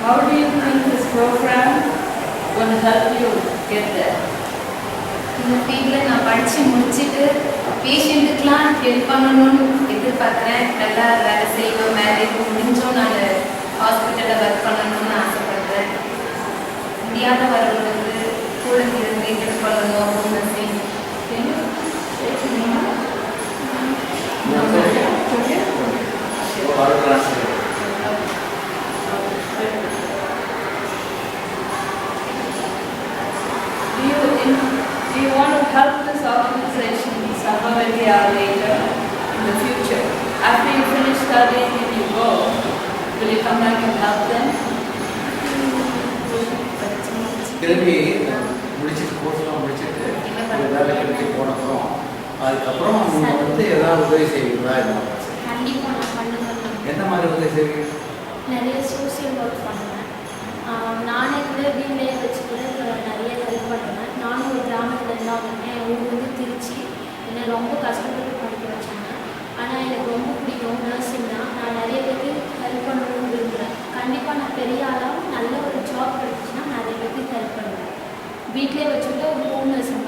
How do you think this program will help you get there? இந்த ஃபீல்டில் நான் படித்து முடிச்சுட்டு பேஷண்ட்டுக்கெலாம் ஹெல்ப் பண்ணணும்னு எதிர்பார்க்குறேன். நல்லா வேலை செய்யணும், மேரேஜ் முடிஞ்சும் நான் ஹாஸ்பிட்டலில் ஒர்க் பண்ணணும்னு ஆசைப்படுறேன். இந்தியாவில் வரவங்களுக்கு கூட இருந்து ஹெல்ப் பண்ணணும் அப்படின்னு செய்யணும். Do you want to help this organization somehow when we are later in the future? After you finish studying and you go, will you come back and help them? திரும்பி முடிச்சுட்டு கோர்ஸ்லாம் முடிச்சுட்டு வேலை கிடைச்சி போனப்புறம் அதுக்கப்புறம் நீங்கள் வந்து ஏதாவது உதவி செய்வீங்களா? கண்டிப்பாக நான் பண்ணுவேன். என்ன மாதிரி உதவி செய்வீங்க? நிறைய சோசியல் ஒர்க் பண்ணுவேன். நானே கூட வீட்லேயே வச்சு கூட நிறைய ஹெல்ப் பண்ணுவேன். நானும் ஒரு கிராமத்தில் இருந்தாங்க. என் ஊர் வந்து திருச்சி. என்னை ரொம்ப கஷ்டப்பட்டு படிக்க வச்சாங்க. ஆனால் எனக்கு ரொம்ப பிடிக்கும் நர்சிங்னா. நான் நிறைய பேருக்கு ஹெல்ப் பண்ணணும்னு விரும்புகிறேன். கண்டிப்பாக நான் பெரிய ஆளாக நல்ல ஒரு ஜாப் கிடைச்சின்னா நிறைய பேருக்கு ஹெல்ப் பண்ணுவேன். வீட்டிலே வச்சுட்டு ஒரு ஹோம் நர்சிங்